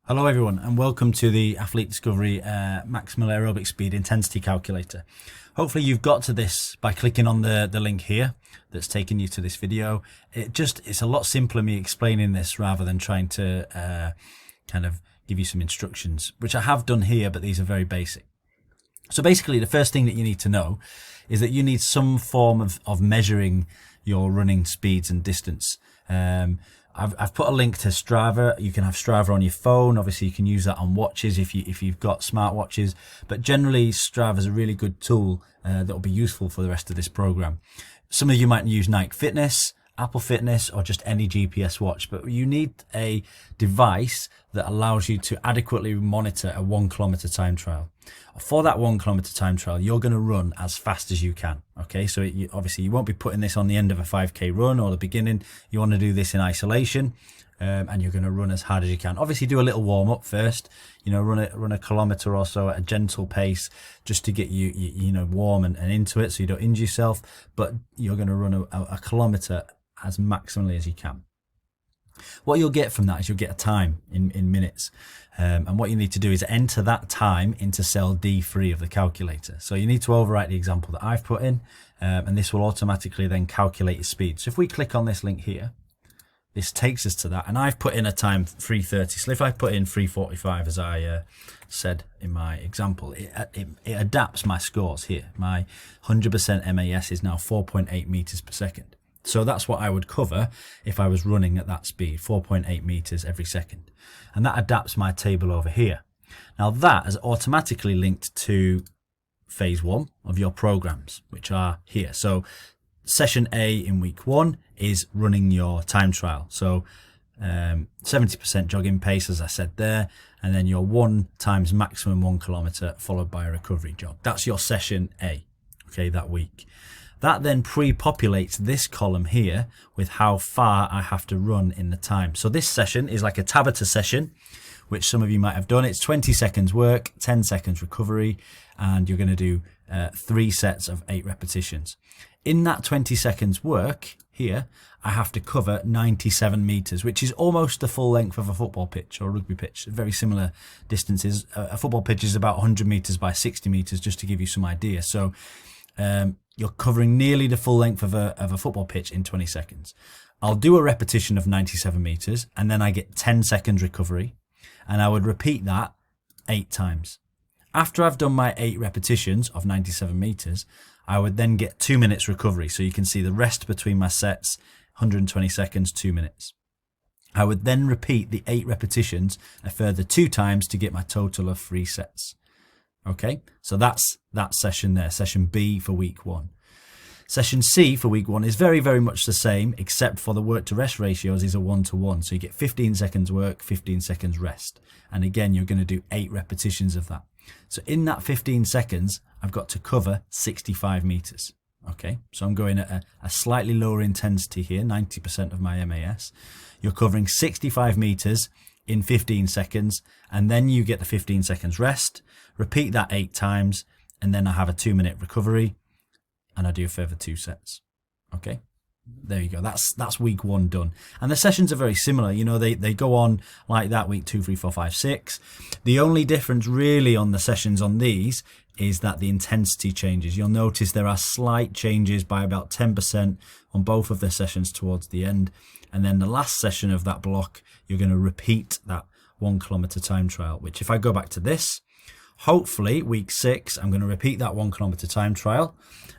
Hello everyone and welcome to the Athlete Discovery Maximal Aerobic Speed Intensity Calculator. Hopefully you've got to this by clicking on the link here that's taken you to this video. It's a lot simpler me explaining this rather than trying to kind of give you some instructions, which I have done here, but these are very basic. So basically the first thing that you need to know is that you need some form of measuring your running speeds and distance. I've put a link to Strava. You can have Strava on your phone. Obviously, you can use that on watches if you've got smart watches. But generally, Strava is a really good tool that will be useful for the rest of this program. Some of you might use Nike Fitness, Apple Fitness, or just any GPS watch. But you need a device that allows you to adequately monitor a 1 kilometer time trial. For that 1 kilometer time trial, you're going to run as fast as you can. Okay, so obviously you won't be putting this on the end of a 5k run or the beginning. You want to do this in isolation, and you're going to run as hard as you can. Obviously, do a little warm up first. Run a kilometer or so at a gentle pace, just to get you warm and into it, so you don't injure yourself. But you're going to run a kilometer as maximally as you can. What you'll get from that is you'll get a time in minutes. And what you need to do is enter that time into cell D3 of the calculator. So you need to overwrite the example that I've put in, and this will automatically then calculate your speed. So if we click on this link here, this takes us to that, and I've put in a time 3:30. So if I put in 3:45 as I said in my example, it adapts my scores here. My 100% MAS is now 4.8 meters per second. So that's what I would cover if I was running at that speed, 4.8 meters every second. And that adapts my table over here. Now that is automatically linked to phase 1 of your programs, which are here. So session A in week 1 is running your time trial. So 70% jogging pace, as I said there, and then your 1 times maximum 1 kilometer followed by a recovery jog. That's your session A, okay, that week. That then pre-populates this column here with how far I have to run in the time. So this session is like a Tabata session, which some of you might have done. It's 20 seconds work, 10 seconds recovery, and you're going to do 3 sets of 8 repetitions. In that 20 seconds work here, I have to cover 97 meters, which is almost the full length of a football pitch or a rugby pitch. Very similar distances. A football pitch is about 100 meters by 60 meters, just to give you some idea. So you're covering nearly the full length of a football pitch in 20 seconds. I'll do a repetition of 97 meters, and then I get 10 seconds recovery, and I would repeat that 8 times. After I've done my 8 repetitions of 97 meters, I would then get 2 minutes recovery. So you can see the rest between my sets, 120 seconds, 2 minutes. I would then repeat the 8 repetitions a further 2 times to get my total of 3 sets. Okay, so that's that session there, session B for week 1. Session C for week 1 is very, very much the same, except for the work to rest ratios is a 1-to-1. So you get 15 seconds work, 15 seconds rest. And again, you're going to do 8 repetitions of that. So in that 15 seconds, I've got to cover 65 meters. Okay, so I'm going at a slightly lower intensity here, 90% of my MAS. You're covering 65 meters in 15 seconds, and then you get the 15 seconds rest. Repeat that 8 times, and then I have a 2-minute recovery, and I do a further 2 sets. Okay, there you go. That's week 1 done. And the sessions are very similar. They go on like that week 2, 3, 4, 5, 6. The only difference really on the sessions on these is that the intensity changes. You'll notice there are slight changes by about 10% on both of the sessions towards the end. And then the last session of that block, you're going to repeat that 1 kilometer time trial, which if I go back to this, hopefully week 6, I'm going to repeat that 1 kilometer time trial,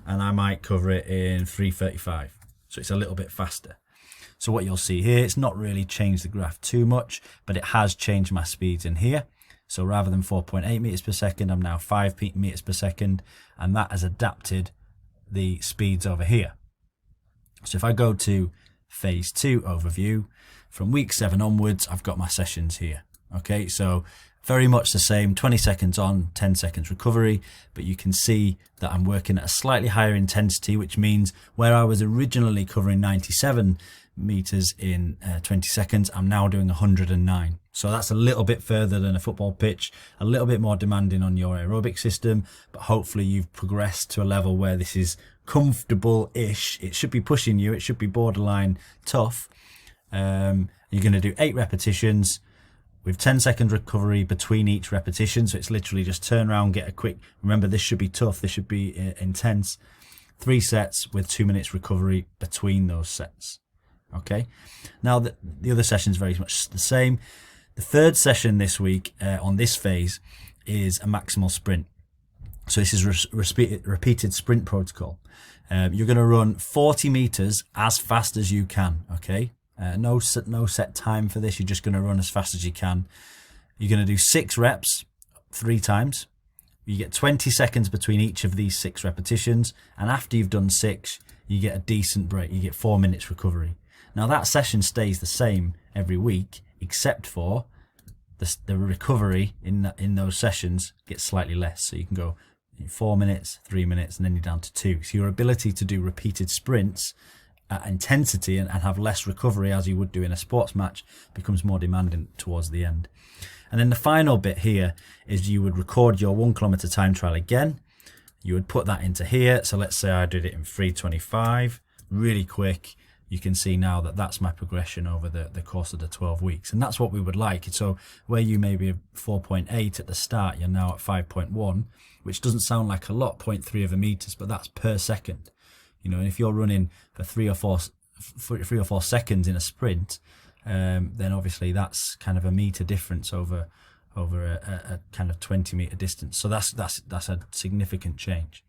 and I might cover it in 3:35. So it's a little bit faster. So what you'll see here, it's not really changed the graph too much, but it has changed my speeds in here. So rather than 4.8 meters per second, I'm now 5 meters per second, and that has adapted the speeds over here. So if I go to phase 2 overview, from week 7 onwards, I've got my sessions here. Okay, so very much the same, 20 seconds on, 10 seconds recovery, but you can see that I'm working at a slightly higher intensity, which means where I was originally covering 97 meters in 20 seconds, I'm now doing 109. So that's a little bit further than a football pitch, a little bit more demanding on your aerobic system, but hopefully you've progressed to a level where this is comfortable-ish. It should be pushing you, it should be borderline tough. You're going to do 8 repetitions with 10-second recovery between each repetition. So it's literally just turn around, get a quick, remember this should be tough, this should be intense. 3 sets with 2 minutes recovery between those sets. Okay, now the other session is very much the same. The third session this week on this phase is a maximal sprint. So this is repeated sprint protocol. You're going to run 40 meters as fast as you can. Okay, no set time for this. You're just going to run as fast as you can. You're going to do 6 reps 3 times. You get 20 seconds between each of these 6 repetitions, and after you've done 6, you get a decent break. You get 4 minutes recovery. Now that session stays the same every week, except for the recovery in those sessions gets slightly less. So you can go 4 minutes, 3 minutes, and then you're down to 2. So your ability to do repeated sprints at intensity and have less recovery as you would do in a sports match becomes more demanding towards the end. And then the final bit here is you would record your 1 kilometer time trial again. You would put that into here. So let's say I did it in 3:25, really quick. You can see now that that's my progression over the course of the 12 weeks. And that's what we would like. So where you may be 4.8 at the start, you're now at 5.1, which doesn't sound like a lot, 0.3 of a meters, but that's per second. You know, and if you're running for 3 or 4 seconds in a sprint, then obviously that's kind of a meter difference over a kind of 20 meter distance. So that's a significant change.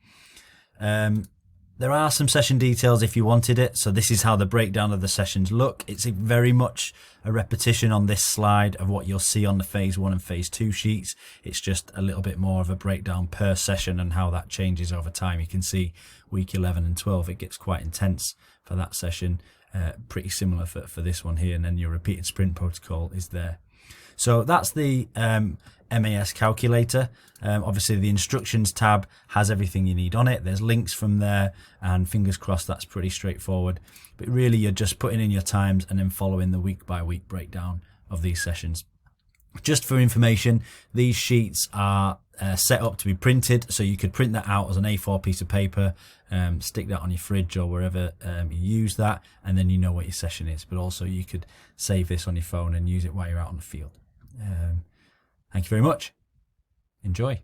There are some session details if you wanted it. So this is how the breakdown of the sessions look. It's very much a repetition on this slide of what you'll see on the phase 1 and phase 2 sheets. It's just a little bit more of a breakdown per session and how that changes over time. You can see week 11 and 12, it gets quite intense for that session. Pretty similar for this one here. And then your repeated sprint protocol is there. So that's the MAS calculator. Obviously the instructions tab has everything you need on it. There's links from there, and fingers crossed that's pretty straightforward. But really you're just putting in your times and then following the week by week breakdown of these sessions. Just for information, these sheets are set up to be printed, so you could print that out as an A4 piece of paper, stick that on your fridge or wherever you use that, and then you know what your session is. But also you could save this on your phone and use it while you're out on the field. Thank you very much. Enjoy.